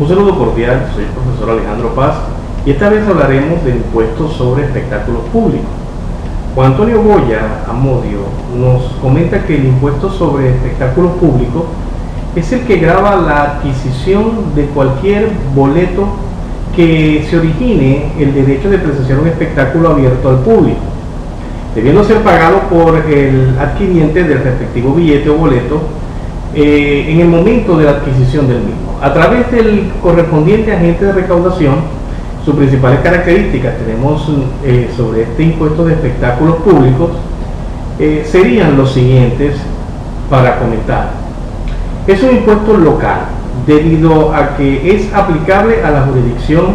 Un saludo cordial, soy el profesor Alejandro Paz y esta vez hablaremos del impuesto sobre espectáculos públicos. Juan Antonio Goya Amodio nos comenta que el impuesto sobre espectáculos públicos es el que grava la adquisición de cualquier boleto que se origine el derecho de presenciar un espectáculo abierto al público, debiendo ser pagado por el adquiriente del respectivo billete o boleto en el momento de la adquisición del mismo, a través del correspondiente agente de recaudación. Sus principales características tenemos sobre este impuesto de espectáculos públicos serían los siguientes para comentar. Es un impuesto local, debido a que es aplicable a la jurisdicción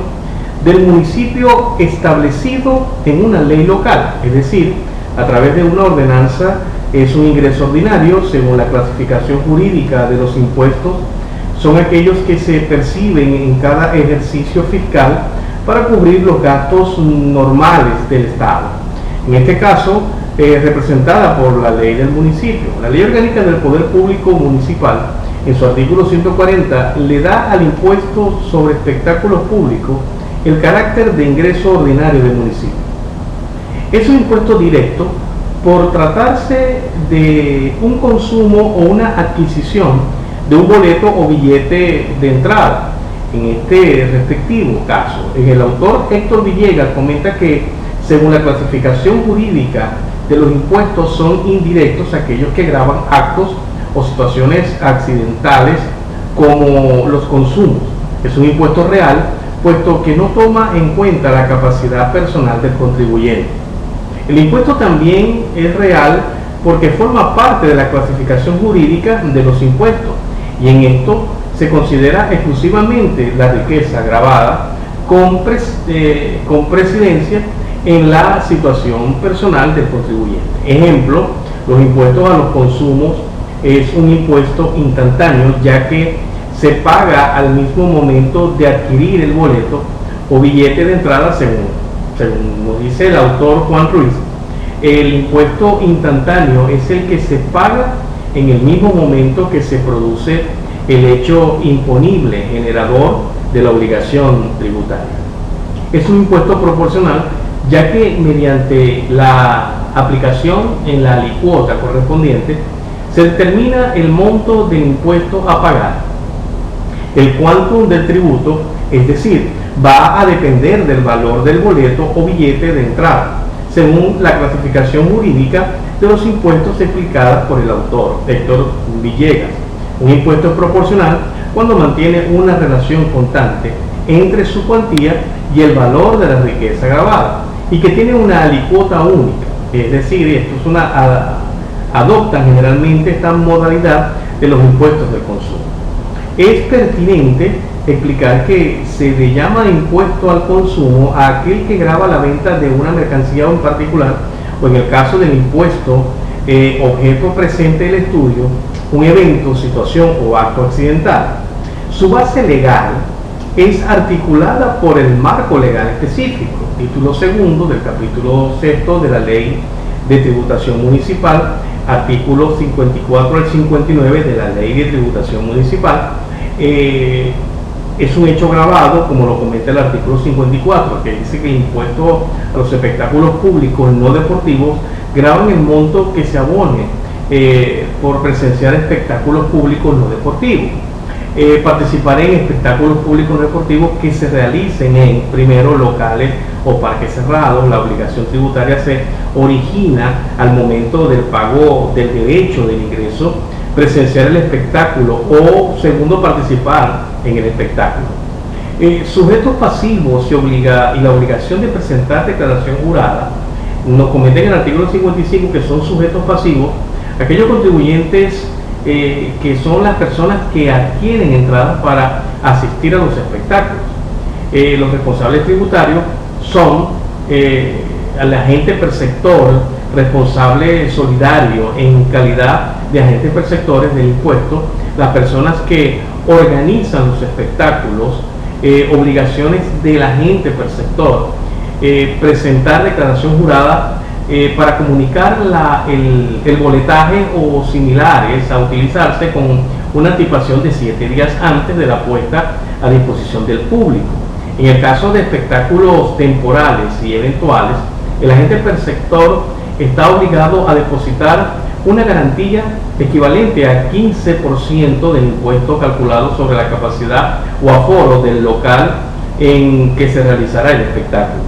del municipio establecido en una ley local, es decir, a través de una ordenanza. Es un ingreso ordinario según la clasificación jurídica de los impuestos. Son aquellos que se perciben en cada ejercicio fiscal para cubrir los gastos normales del Estado. En este caso, representada por la ley del municipio. La ley orgánica del Poder Público Municipal, en su artículo 140, le da al impuesto sobre espectáculos públicos el carácter de ingreso ordinario del municipio. Es un impuesto directo por tratarse de un consumo o una adquisición de un boleto o billete de entrada. En este respectivo caso, el autor Héctor Villegas comenta que según la clasificación jurídica de los impuestos son indirectos aquellos que gravan actos o situaciones accidentales como los consumos. Es un impuesto real, puesto que no toma en cuenta la capacidad personal del contribuyente. El impuesto también es real porque forma parte de la clasificación jurídica de los impuestos, y en esto se considera exclusivamente la riqueza gravada con presidencia en la situación personal del contribuyente. Ejemplo, los impuestos a los consumos es un impuesto instantáneo, ya que se paga al mismo momento de adquirir el boleto o billete de entrada, según nos dice el autor Juan Ruiz. El impuesto instantáneo es el que se paga en el mismo momento que se produce el hecho imponible generador de la obligación tributaria. Es un impuesto proporcional, ya que mediante la aplicación en la alicuota correspondiente se determina el monto del impuesto a pagar. El quantum del tributo, es decir, va a depender del valor del boleto o billete de entrada, según la clasificación jurídica de los impuestos explicada por el autor Héctor Villegas. Un impuesto es proporcional cuando mantiene una relación constante entre su cuantía y el valor de la riqueza gravada, y que tiene una alicuota única, es decir, adoptan generalmente esta modalidad de los impuestos del consumo. Es pertinente explicar que se le llama impuesto al consumo a aquel que grava la venta de una mercancía en particular, o en el caso del impuesto objeto presente del estudio, un evento, situación o acto accidental. Su base legal es articulada por el marco legal específico, título segundo del capítulo sexto de la Ley de Tributación Municipal, artículos 54 al 59 de la Ley de Tributación Municipal. Es un hecho gravado, como lo comenta el artículo 54, que dice que el impuesto a los espectáculos públicos no deportivos gravan el monto que se abone por presenciar espectáculos públicos no deportivos. Participar en espectáculos públicos no deportivos que se realicen en, primero, locales o parques cerrados. La obligación tributaria se origina al momento del pago del derecho del ingreso, presenciar el espectáculo o, segundo, participar en el espectáculo. Sujetos pasivos y la obligación de presentar declaración jurada. Nos comenta en el artículo 55 que son sujetos pasivos aquellos contribuyentes que son las personas que adquieren entradas para asistir a los espectáculos. Los responsables tributarios son el agente perceptor, responsable solidario en calidad de agentes perceptores del impuesto, las personas que organizan los espectáculos, obligaciones del agente perceptor, presentar declaración jurada para comunicar el boletaje o similares a utilizarse con una anticipación de 7 días antes de la puesta a disposición del público. En el caso de espectáculos temporales y eventuales, el agente perceptor está obligado a depositar una garantía equivalente a 15% del impuesto calculado sobre la capacidad o aforo del local en que se realizará el espectáculo.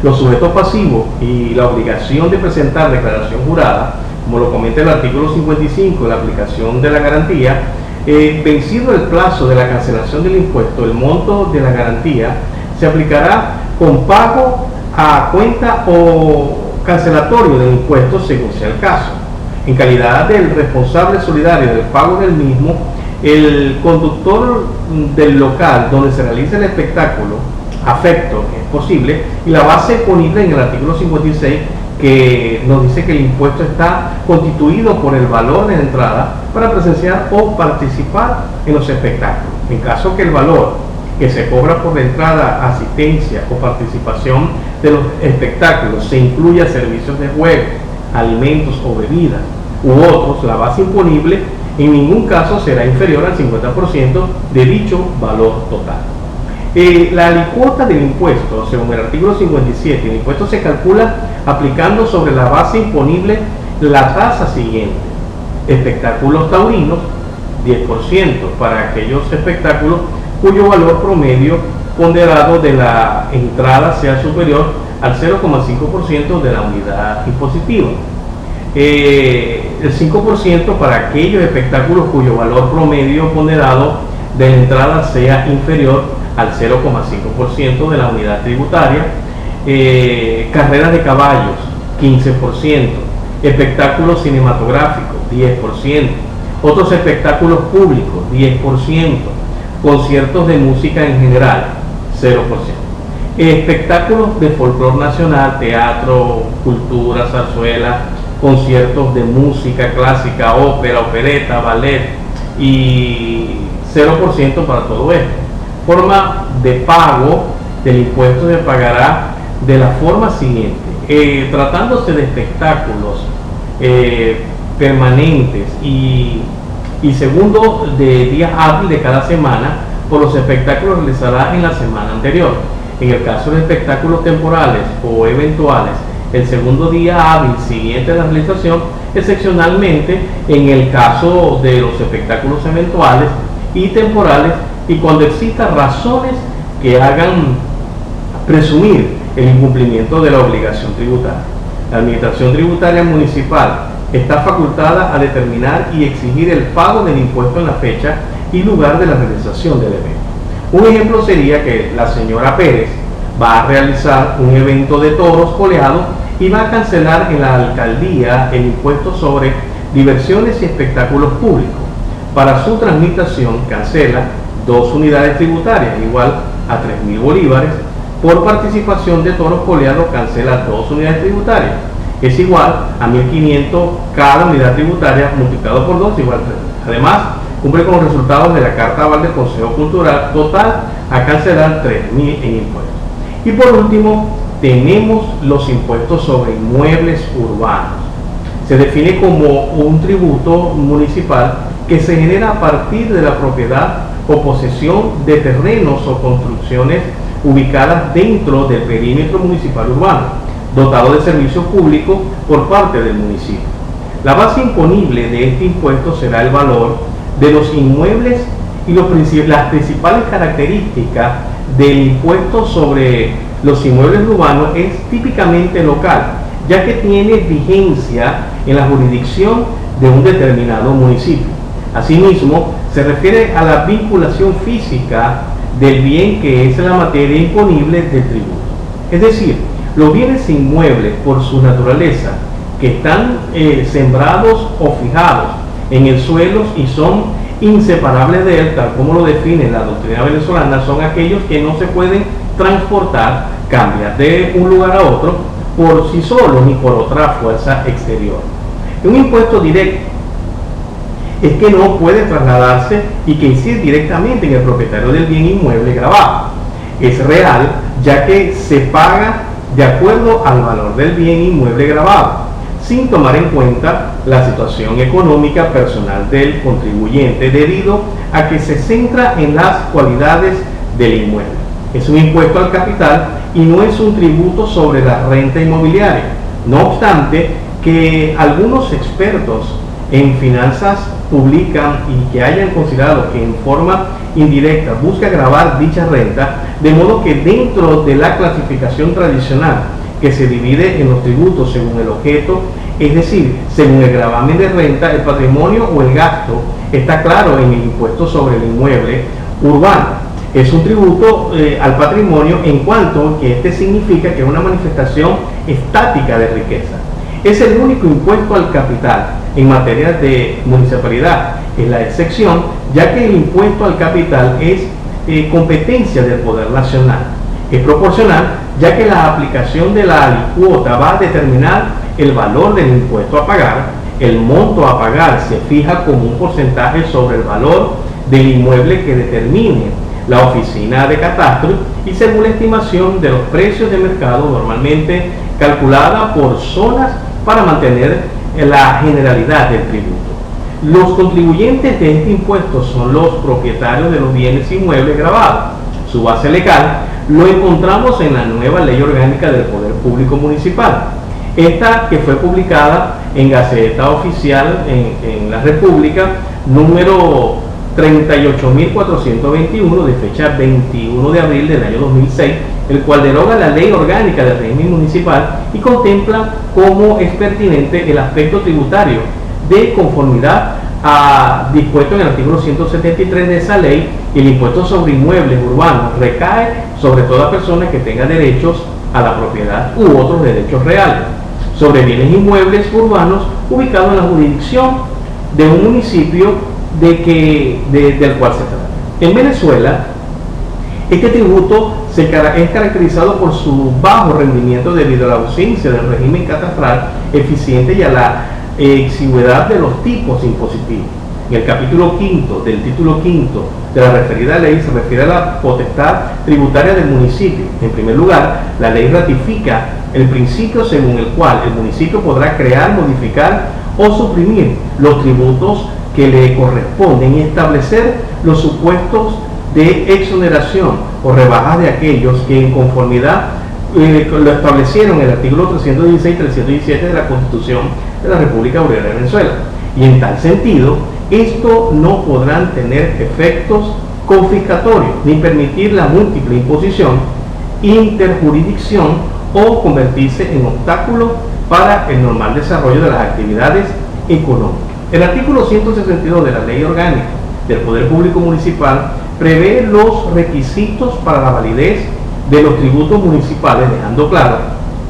Los sujetos pasivos y la obligación de presentar declaración jurada, como lo comenta el artículo 55 de la aplicación de la garantía, vencido el plazo de la cancelación del impuesto, el monto de la garantía se aplicará con pago a cuenta o cancelatorio del impuesto según sea el caso. En calidad del responsable solidario del pago del mismo, el conductor del local donde se realiza el espectáculo afecto es posible, y la base ponible en el artículo 56 que nos dice que el impuesto está constituido por el valor de entrada para presenciar o participar en los espectáculos. En caso que el valor que se cobra por la entrada, asistencia o participación de los espectáculos se incluya servicios de juego, alimentos o bebidas u otros, la base imponible en ningún caso será inferior al 50% de dicho valor total. La alicuota del impuesto, según el artículo 57, el impuesto se calcula aplicando sobre la base imponible la tasa siguiente: espectáculos taurinos, 10% para aquellos espectáculos cuyo valor promedio ponderado de la entrada sea superior al 0,5% de la unidad impositiva. El 5% para aquellos espectáculos cuyo valor promedio ponderado de la entrada sea inferior al 0,5% de la unidad tributaria. Carreras de caballos, 15%, espectáculos cinematográficos, 10%, otros espectáculos públicos, 10%, conciertos de música en general, 0%, espectáculos de folclore nacional, teatro, cultura, zarzuela, conciertos de música clásica, ópera, opereta, ballet, y 0% para todo esto. Forma de pago del impuesto se pagará de la forma siguiente: tratándose de espectáculos permanentes y segundo de día hábil de cada semana, por los espectáculos realizados en la semana anterior. En el caso de espectáculos temporales o eventuales, el segundo día hábil siguiente a la realización, excepcionalmente en el caso de los espectáculos eventuales y temporales, y cuando existan razones que hagan presumir el incumplimiento de la obligación tributaria. La Administración Tributaria Municipal está facultada a determinar y exigir el pago del impuesto en la fecha y lugar de la realización del evento. Un ejemplo sería que la señora Pérez va a realizar un evento de toros coleados y va a cancelar en la alcaldía el impuesto sobre diversiones y espectáculos públicos. Para su tramitación cancela 2 unidades tributarias igual a 3.000 bolívares. Por participación de toros coleados cancela 2 unidades tributarias, es igual a 1.500 cada unidad tributaria multiplicado por 2 igual a 3. Además, cumple con los resultados de la carta aval del Consejo Cultural, total a cancelar 3.000 en impuestos. Y por último, tenemos los impuestos sobre inmuebles urbanos. Se define como un tributo municipal que se genera a partir de la propiedad o posesión de terrenos o construcciones ubicadas dentro del perímetro municipal urbano, dotado de servicios públicos por parte del municipio. La base imponible de este impuesto será el valor de los inmuebles y las principales características del impuesto sobre los inmuebles urbanos es típicamente local, ya que tiene vigencia en la jurisdicción de un determinado municipio. Asimismo, se refiere a la vinculación física del bien que es la materia imponible del tributo. Es decir, los bienes inmuebles por su naturaleza, que están sembrados o fijados en el suelo y son inseparables de él, tal como lo define la doctrina venezolana, son aquellos que no se pueden transportar, cambiar de un lugar a otro por sí solos ni por otra fuerza exterior. Un impuesto directo es que no puede trasladarse y que incide directamente en el propietario del bien inmueble gravado. Es real, ya que se paga de acuerdo al valor del bien inmueble gravado. sin tomar en cuenta la situación económica personal del contribuyente, debido a que se centra en las cualidades del inmueble. Es un impuesto al capital y no es un tributo sobre la renta inmobiliaria. No obstante, que algunos expertos en finanzas publican y que hayan considerado que en forma indirecta busca gravar dicha renta, de modo que dentro de la clasificación tradicional que se divide en los tributos según el objeto, es decir, según el gravamen de renta, el patrimonio o el gasto, está claro en el impuesto sobre el inmueble urbano. Es un tributo al patrimonio en cuanto que este significa que es una manifestación estática de riqueza. Es el único impuesto al capital en materia de municipalidad. Es la excepción, ya que el impuesto al capital es competencia del Poder Nacional. Es proporcional, ya que la aplicación de la alicuota va a determinar el valor del impuesto a pagar. El monto a pagar se fija como un porcentaje sobre el valor del inmueble que determine la oficina de catastro y según la estimación de los precios de mercado, normalmente calculada por zonas para mantener la generalidad del tributo. Los contribuyentes de este impuesto son los propietarios de los bienes inmuebles gravados. Su base legal lo encontramos en la nueva Ley Orgánica del Poder Público Municipal. Esta que fue publicada en Gaceta Oficial en la República, número 38.421, de fecha 21 de abril del año 2006, el cual deroga la Ley Orgánica del Régimen Municipal y contempla como es pertinente el aspecto tributario de conformidad a dispuesto en el artículo 173 de esa ley. El impuesto sobre inmuebles urbanos recae sobre toda persona que tenga derechos a la propiedad u otros derechos reales sobre bienes inmuebles urbanos ubicados en la jurisdicción de un municipio del cual se trata. En Venezuela, este tributo es caracterizado por su bajo rendimiento debido a la ausencia del régimen catastral eficiente y a la exigüedad de los tipos impositivos. En el capítulo quinto del título quinto de la referida ley se refiere a la potestad tributaria del municipio. En primer lugar, la ley ratifica el principio según el cual el municipio podrá crear, modificar o suprimir los tributos que le corresponden y establecer los supuestos de exoneración o rebajas de aquellos que en conformidad lo establecieron en el artículo 316 y 317 de la Constitución de la República Bolivariana de Venezuela. Y en tal sentido, esto no podrán tener efectos confiscatorios ni permitir la múltiple imposición, interjurisdicción o convertirse en obstáculo para el normal desarrollo de las actividades económicas. El artículo 162 de la Ley Orgánica del Poder Público Municipal prevé los requisitos para la validez de los tributos municipales, dejando claro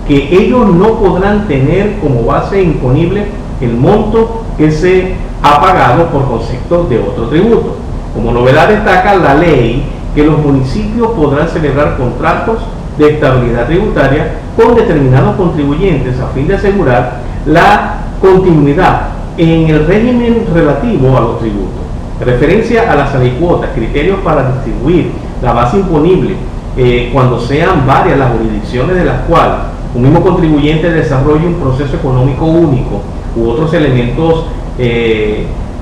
que ellos no podrán tener como base imponible el monto que se ha pagado por concepto de otro tributo. Como novedad destaca la ley que los municipios podrán celebrar contratos de estabilidad tributaria con determinados contribuyentes a fin de asegurar la continuidad en el régimen relativo a los tributos. En referencia a las alicuotas, criterios para distribuir la base imponible cuando sean varias las jurisdicciones de las cuales un mismo contribuyente desarrolle un proceso económico único u otros elementos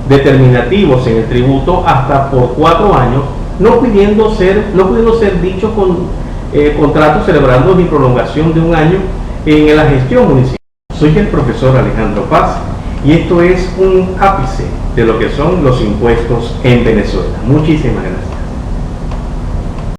determinativos en el tributo hasta por 4 años, no pudiendo ser dichos contratos celebrando ni prolongación de 1 año en la gestión municipal. Soy el profesor Alejandro Paz y esto es un ápice de lo que son los impuestos en Venezuela. Muchísimas gracias.